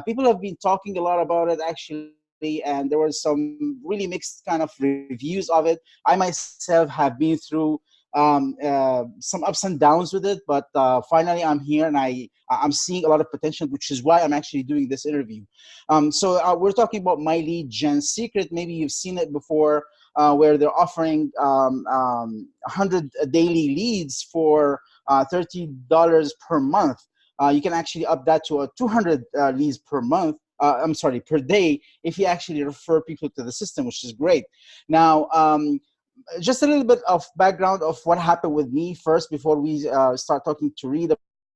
People have been talking a lot about it actually, and there was some really mixed kind of reviews of it. I myself have been through some ups and downs with it, but finally I'm here, and I'm seeing a lot of potential, which is why I'm actually doing this interview. So we're talking about MyLeadGenSecret. Maybe you've seen it before, where they're offering 100 daily leads for $30 per month. You can actually up that to 200 leads per month. I'm sorry, per day, if you actually refer people to the system, which is great. Now, just a little bit of background of what happened with me first before we start talking to Reed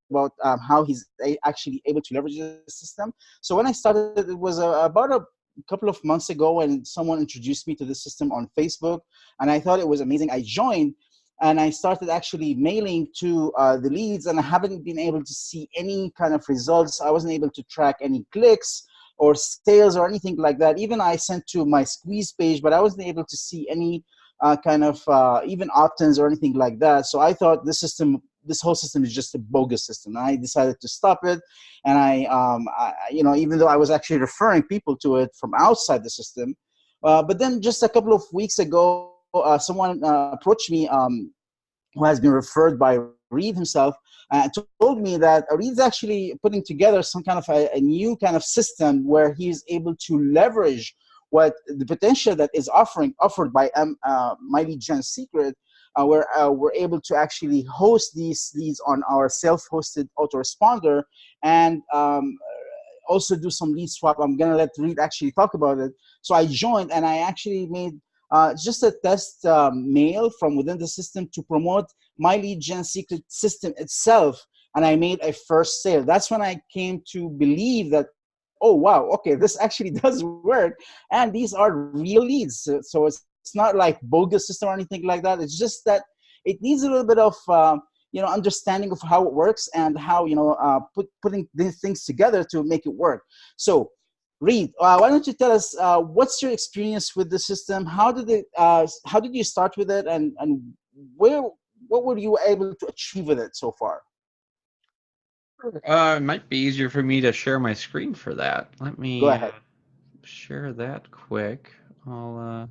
about how he's actually able to leverage the system. So when I started, it was about a couple of months ago when someone introduced me to the system on Facebook, and I thought it was amazing. I joined, and I started actually mailing to the leads, and I haven't been able to see any kind of results. I wasn't able to track any clicks or sales or anything like that. Even I sent to my squeeze page, but I wasn't able to see any kind of even opt-ins or anything like that. So I thought this whole system is just a bogus system. I decided to stop it, and even though I was actually referring people to it from outside the system, but then just a couple of weeks ago, someone approached me who has been referred by Reed himself, told me that Reed's actually putting together some kind of a new kind of system where he's able to leverage what the potential that is offered by MyLeadGenSecret, where we're able to actually host these leads on our self-hosted autoresponder, and also do some lead swap. I'm gonna let Reed actually talk about it. So I joined, and I actually made just a test mail from within the system to promote MyLeadGenSecret system itself, and I made a first sale. That's when I came to believe that, oh wow, okay, this actually does work, and these are real leads. So it's not like bogus system or anything like that. It's just that it needs a little bit of understanding of how it works and how putting these things together to make it work. So Reed, why don't you tell us what's your experience with the system? How did you start with it, and what were you able to achieve with it so far? It might be easier for me to share my screen for that. Let Go me ahead. share that quick. I'll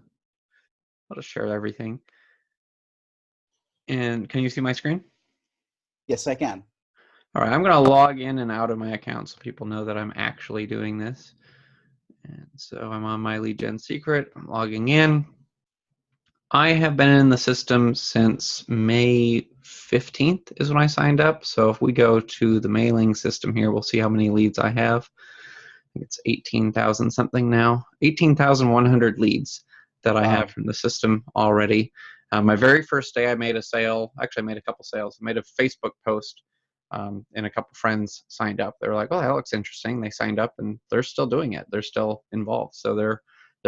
just share everything. And can you see my screen? Yes, I can. All right, I'm going to log in and out of my account so people know that I'm actually doing this. And so I'm on MyLeadGenSecret. I'm logging in. I have been in the system since May 15th is when I signed up. So if we go to the mailing system here, we'll see how many leads I have. I think it's 18,000 something now. 18,100 leads that I have from the system already. My very first day I made a sale. Actually, I made a couple sales. I made a Facebook post, and a couple friends signed up. They were like, "Oh, that looks interesting." They signed up, and they're still doing it. They're still involved. So they're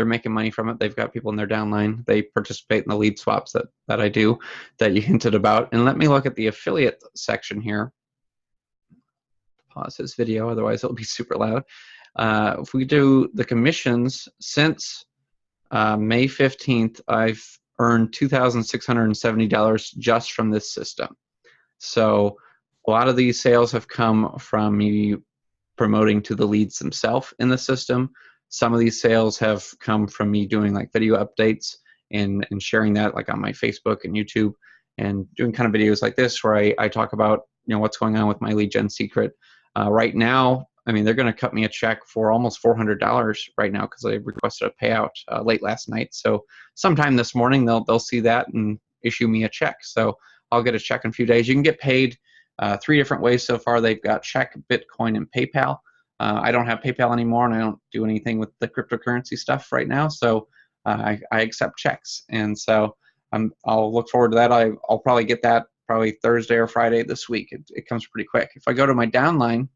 making money from it. They've got people in their downline. They participate in the lead swaps that I do, that you hinted about. And let me look at the affiliate section here. Pause this video, otherwise it'll be super loud. If we do the commissions since May 15th, I've earned $2,670 just from this system. So a lot of these sales have come from me promoting to the leads themselves in the system. Some of these sales have come from me doing like video updates and sharing that like on my Facebook and YouTube, and doing kind of videos like this where I talk about what's going on with MyLeadGenSecret. Right now, I mean, they're going to cut me a check for almost $400 right now because I requested a payout late last night. So sometime this morning they'll see that and issue me a check. So I'll get a check in a few days. You can get paid 3 different ways so far. They've got check, Bitcoin, and PayPal. I don't have PayPal anymore, and I don't do anything with the cryptocurrency stuff right now. So I accept checks, and so I'll look forward to that. I'll probably get that probably Thursday or Friday this week. It comes pretty quick. If I go to my downline,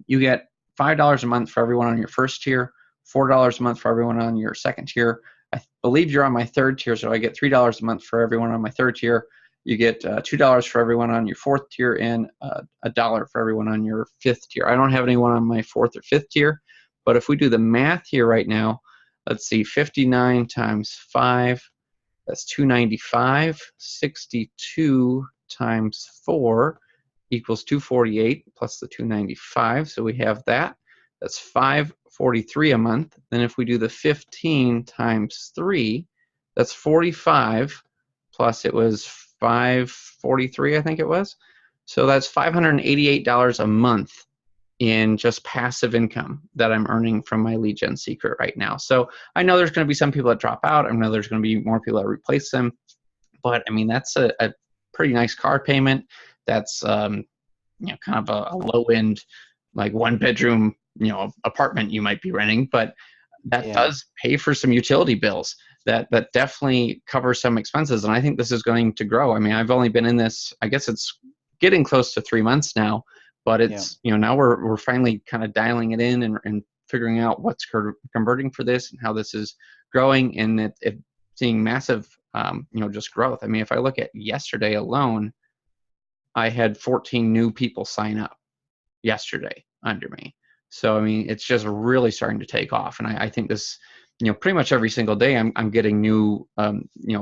you get $5 a month for everyone on your first tier, $4 a month for everyone on your second tier. I believe you're on my third tier, so I get $3 a month for everyone on my third tier. You get $2 for everyone on your fourth tier, and $1 for everyone on your fifth tier. I don't have anyone on my fourth or fifth tier, but if we do the math here right now, let's see, 59 times 5, that's 295. 62 times 4 equals 248 plus the 295, so we have that. that's $543 a month. Then if we do the 15 times 3, that's 45, plus it was 543, I think it was. So that's $588 a month in just passive income that I'm earning from my lead gen secret right now. So I know there's going to be some people that drop out. I know there's going to be more people that replace them. But I mean, that's a pretty nice car payment. That's kind of a low end, like 1-bedroom, apartment you might be renting. But that does pay for some utility bills. That definitely covers some expenses. And I think this is going to grow. I mean, I've only been in this, I guess it's getting close to 3 months now. But it's, now we're finally kind of dialing it in and figuring out what's converting for this and how this is growing, and it seeing massive, just growth. I mean, if I look at yesterday alone, I had 14 new people sign up yesterday under me. So, I mean, it's just really starting to take off. And I think this, pretty much every single day I'm getting new,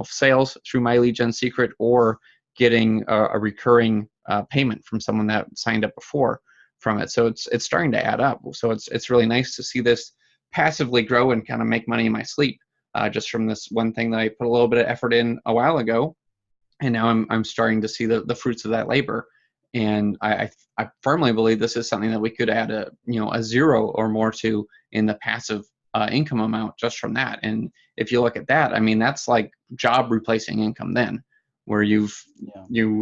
sales through my lead gen secret, or getting a recurring payment from someone that signed up before from it. So it's starting to add up. So it's really nice to see this passively grow and kind of make money in my sleep, just from this one thing that I put a little bit of effort in a while ago, and now I'm starting to see the fruits of that labor. And I firmly believe this is something that we could add a 0 or more to in the passive income amount just from that. And if you look at that, I mean, that's like job replacing income then, where you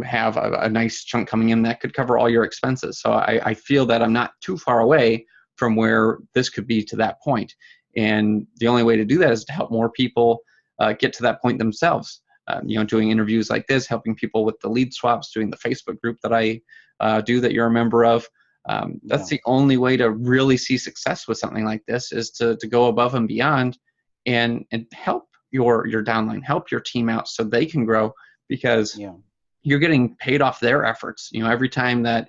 have a nice chunk coming in that could cover all your expenses. So I feel that I'm not too far away from where this could be to that point. And the only way to do that is to help more people get to that point themselves. Doing interviews like this, helping people with the lead swaps, doing the Facebook group that I do that you're a member of. That's the only way to really see success with something like this, is to go above and beyond and help your downline, help your team out so they can grow, because you're getting paid off their efforts. Every time that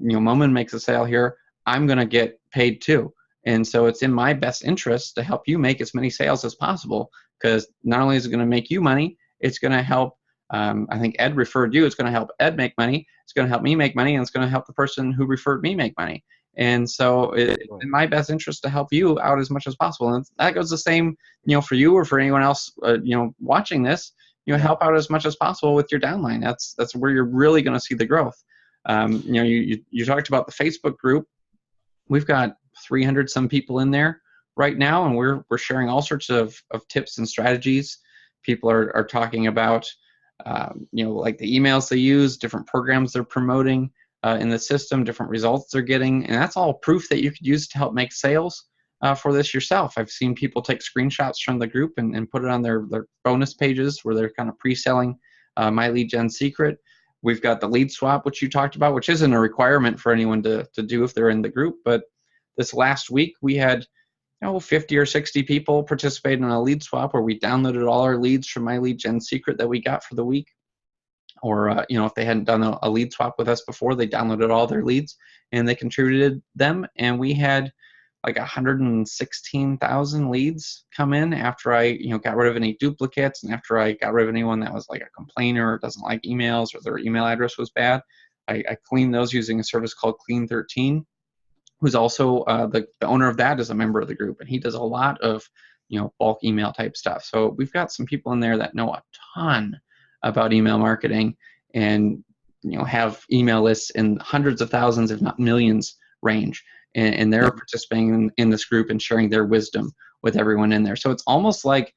Momin makes a sale here, I'm going to get paid too. And so it's in my best interest to help you make as many sales as possible, because not only is it going to make you money, it's going to help, I think Ed referred you, it's going to help Ed make money, it's going to help me make money, and it's going to help the person who referred me make money. And so it's in my best interest to help you out as much as possible. And that goes the same, for you or for anyone else, watching this, help out as much as possible with your downline. That's where you're really going to see the growth. You talked about the Facebook group. We've got 300 some people in there right now, and we're sharing all sorts of tips and strategies. People are talking about, like the emails they use, different programs they're promoting in the system, different results they're getting. And that's all proof that you could use to help make sales for this yourself. I've seen people take screenshots from the group and put it on their bonus pages where they're kind of pre-selling My Lead Gen Secret. We've got the lead swap, which you talked about, which isn't a requirement for anyone to do if they're in the group. But this last week, we had 50 or 60 people participated in a lead swap where we downloaded all our leads from My Lead Gen Secret that we got for the week. Or, if they hadn't done a lead swap with us before, they downloaded all their leads and they contributed them. And we had like 116,000 leads come in after I, got rid of any duplicates, and after I got rid of anyone that was like a complainer or doesn't like emails or their email address was bad. I cleaned those using a service called Clean 13. Who's also the owner of that is a member of the group, and he does a lot of bulk email type stuff. So we've got some people in there that know a ton about email marketing, and have email lists in hundreds of thousands, if not millions range, and they're participating in this group and sharing their wisdom with everyone in there. So it's almost like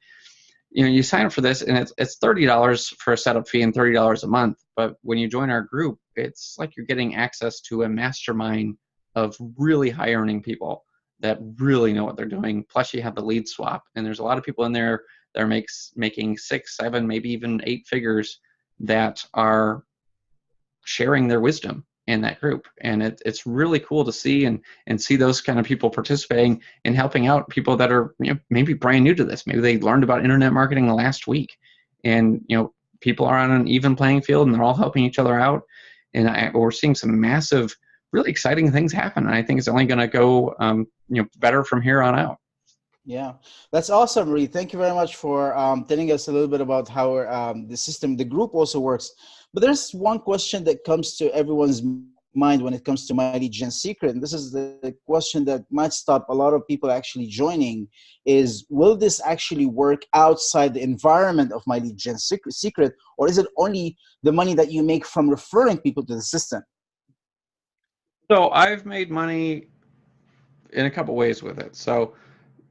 you sign up for this, and it's $30 for a setup fee and $30 a month. But when you join our group, it's like you're getting access to a mastermind of really high earning people that really know what they're doing. Plus you have the lead swap, and there's a lot of people in there that are making 6, 7, maybe even 8 figures that are sharing their wisdom in that group. And it's really cool to see and see those kind of people participating and helping out people that are maybe brand new to this. Maybe they learned about internet marketing the last week, and people are on an even playing field and they're all helping each other out. And we're seeing some massive, really exciting things happen. And I think it's only going to go, better from here on out. Yeah, that's awesome, Reed. Thank you very much for telling us a little bit about how the group also works. But there's one question that comes to everyone's mind when it comes to My Lead Gen Secret, and this is the question that might stop a lot of people actually joining, is will this actually work outside the environment of My Lead Gen Secret, or is it only the money that you make from referring people to the system? So I've made money in a couple ways with it. So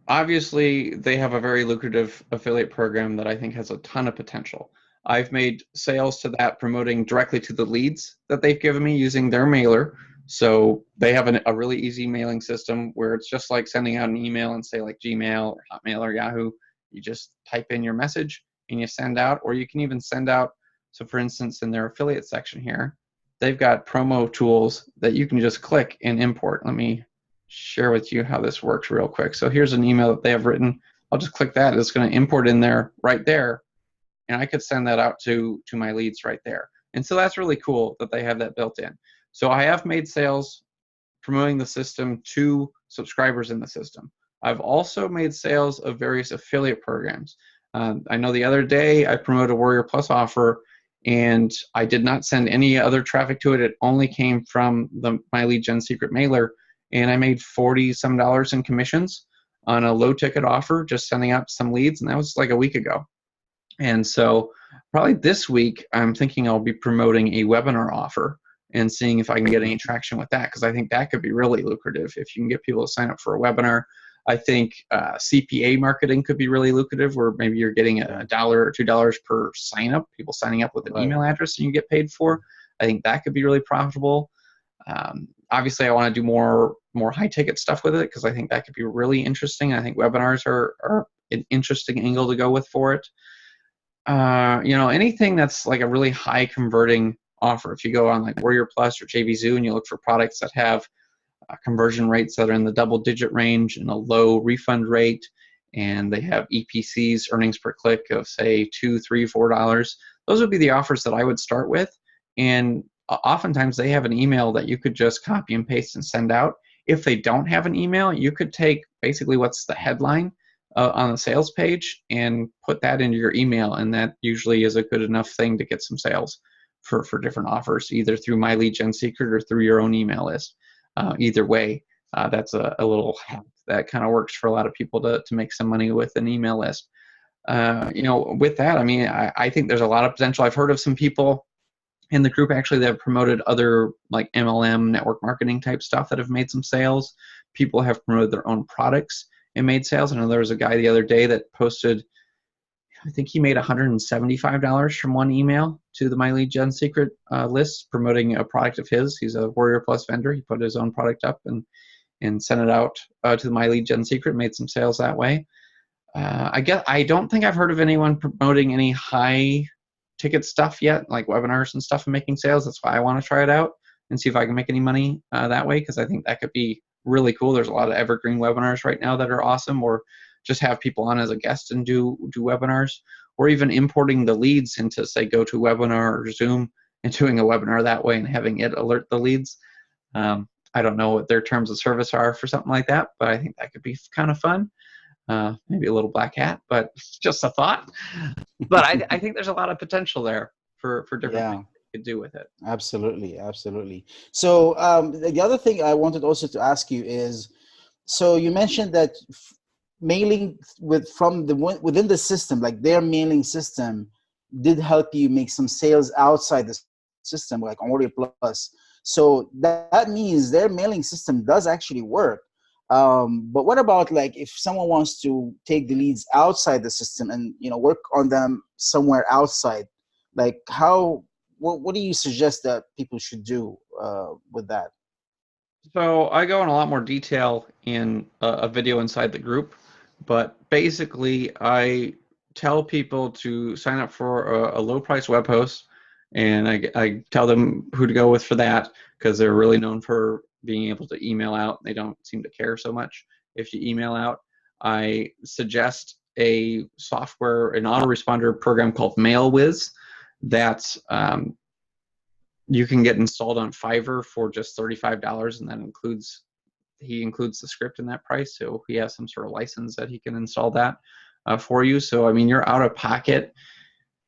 obviously, they have a very lucrative affiliate program that I think has a ton of potential. I've made sales to that promoting directly to the leads that they've given me using their mailer. So they have a really easy mailing system where it's just like sending out an email and say like Gmail or Hotmail or Yahoo. You just type in your message and you send out, or you can even send out. So for instance, in their affiliate section here, they've got promo tools that you can just click and import. Let me share with you how this works real quick. So here's an email that they have written. I'll just click that. It's going to import in there right there, and I could send that out to my leads right there. And so that's really cool that they have that built in. So I have made sales promoting the system to subscribers in the system. I've also made sales of various affiliate programs. I know the other day I promoted a Warrior Plus offer, and I did not send any other traffic to it. It only came from the My Lead Gen Secret mailer, and I made $40 some in commissions on a low ticket offer, just sending out some leads, and that was like a week ago. And so probably this week, I'm thinking I'll be promoting a webinar offer and seeing if I can get any traction with that, because I think that could be really lucrative if you can get people to sign up for a webinar. I think CPA marketing could be really lucrative, where maybe you're getting $1 or $2 per sign up, people signing up with an email address and you get paid for. I think that could be really profitable. Obviously, I want to do more high ticket stuff with it, because I think that could be really interesting. I think webinars are an interesting angle to go with for it. Anything that's like a really high converting offer. If you go on like Warrior Plus or JVZoo and you look for products that have conversion rates that are in the double-digit range and a low refund rate, and they have EPCs, earnings per click, of say $2, $3, $4, those would be the offers that I would start with. And oftentimes they have an email that you could just copy and paste and send out. If they don't have an email, you could take basically what's the headline on the sales page and put that into your email, and that usually is a good enough thing to get some sales for different offers, either through My Lead Gen Secret or through your own email list. Either way, that's a little hack that kind of works for a lot of people to make some money with an email list. With that, I mean, I think there's a lot of potential. I've heard of some people in the group actually that have promoted other like MLM network marketing type stuff that have made some sales. People have promoted their own products and made sales. I know there was a guy the other day that posted, I think he made $175 from one email to the My Lead Gen Secret list promoting a product of his. He's a Warrior Plus vendor. He put his own product up and sent it out to the My Lead Gen Secret, made some sales that way. I don't think I've heard of anyone promoting any high ticket stuff yet, like webinars and stuff, and making sales. That's why I want to try it out and see if I can make any money that way, because I think that could be really cool. There's a lot of evergreen webinars right now that are awesome, or just have people on as a guest and do webinars, or even importing the leads into, say, GoToWebinar or Zoom and doing a webinar that way and having it alert the leads. I don't know what their terms of service are for something like that, but I think that could be kind of fun. Maybe a little black hat, but just a thought. But I think there's a lot of potential there for different things you could do with it. Absolutely. So the other thing I wanted also to ask you is, so you mentioned that mailing within the system, like their mailing system, did help you make some sales outside the system, like on Warrior Plus. So that means their mailing system does actually work. But what about like if someone wants to take the leads outside the system and work on them somewhere outside, like what do you suggest that people should do with that? So I go in a lot more detail in a video inside the group, but basically I tell people to sign up for a low price web host, and I tell them who to go with for that, because they're really known for being able to email out. They don't seem to care so much if you email out. I suggest a software, an autoresponder program called MailWiz that you can get installed on Fiverr for just $35, and that he includes the script in that price. So he has some sort of license that he can install that for you. So I mean, you're out of pocket.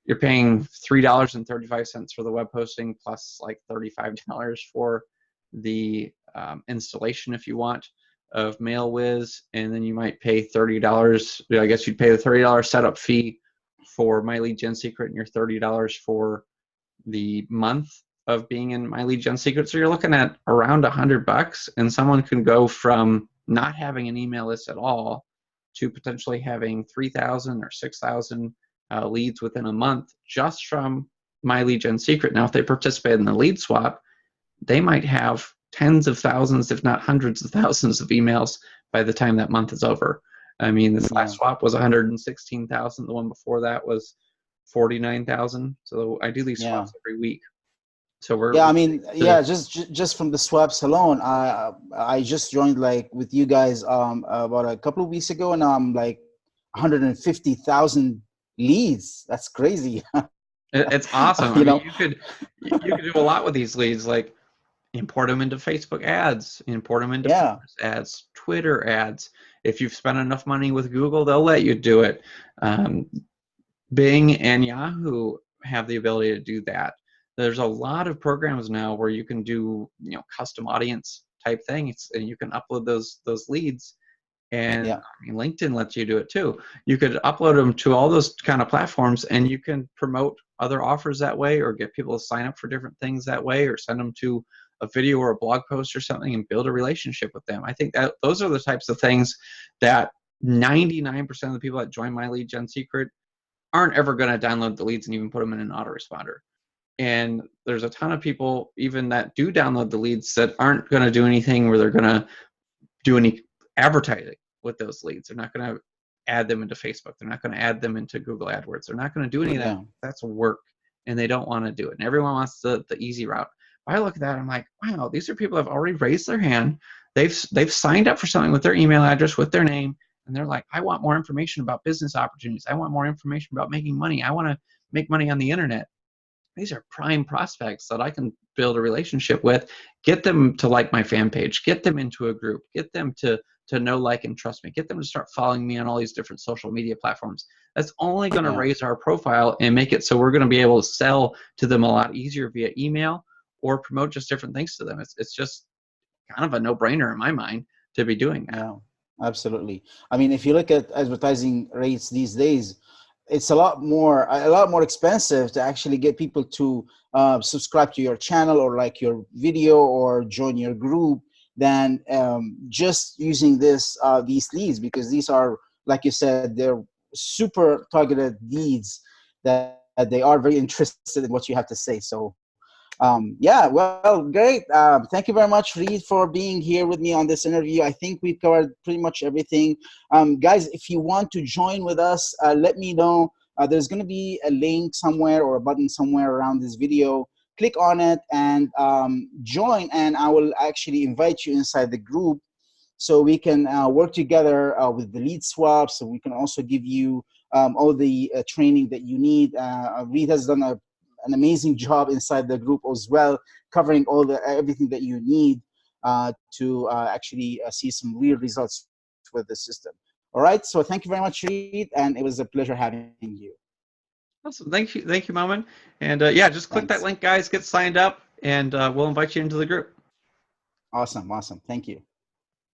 You're paying $3.35 for the web hosting plus like $35 for the installation if you want of MailWiz, and then you might pay $30. I guess you'd pay the $30 setup fee for MyLeadGenSecret and your $30 for the month of being in MyLeadGenSecret. So you're looking at around $100, and someone can go from not having an email list at all to potentially having 3,000 or 6,000 leads within a month just from MyLeadGenSecret. Now, if they participate in the lead swap, they might have tens of thousands, if not hundreds of thousands of emails by the time that month is over. I mean, this last swap was 116,000. The one before that was 49,000. So I do these swaps every week. So we're I mean, just from the swaps alone, I just joined like with you guys about a couple of weeks ago, and I'm like 150,000 leads. That's crazy. It's awesome. I mean, you could do a lot with these leads, like import them into Facebook ads, import them into Pinterest ads, Twitter ads. If you've spent enough money with Google, they'll let you do it. Bing and Yahoo have the ability to do that. There's a lot of programs now where you can do, custom audience type things, and you can upload those leads. And I mean, LinkedIn lets you do it too. You could upload them to all those kind of platforms, and you can promote other offers that way, or get people to sign up for different things that way, or send them to a video or a blog post or something and build a relationship with them. I think that those are the types of things that 99% of the people that join MyLeadGenSecret aren't ever going to download the leads and even put them in an autoresponder. And there's a ton of people even that do download the leads that aren't going to do anything where they're going to do any advertising with those leads. They're not going to add them into Facebook. They're not going to add them into Google AdWords. They're not going to do any of that. That's work, and they don't want to do it. And everyone wants the easy route. I look at that, I'm like, wow, these are people that have already raised their hand. They've signed up for something with their email address, with their name, and they're like, I want more information about business opportunities. I want more information about making money. I want to make money on the internet. These are prime prospects that I can build a relationship with, get them to like my fan page, get them into a group, get them to know, like, and trust me, get them to start following me on all these different social media platforms. That's only going to raise our profile and make it so we're going to be able to sell to them a lot easier via email or promote just different things to them. It's just kind of a no-brainer in my mind to be doing that. Yeah, absolutely. I mean, if you look at advertising rates these days, it's a lot more expensive to actually get people to subscribe to your channel or like your video or join your group than just using these leads, because these are, like you said, they're super targeted leads that they are very interested in what you have to say. So well, great. Thank you very much, Reed, for being here with me on this interview. I think we've covered pretty much everything. Guys, if you want to join with us, let me know. There's going to be a link somewhere or a button somewhere around this video. Click on it and join, and I will actually invite you inside the group so we can work together with the lead swap. So we can also give you all the training that you need. Reed has done an amazing job inside the group as well, covering everything that you need to actually see some real results with the system. All right, so thank you very much, Reed, and it was a pleasure having you. Awesome. Thank you, Momin. And just click that link, guys, get signed up, and we'll invite you into the group. Awesome. Thank you.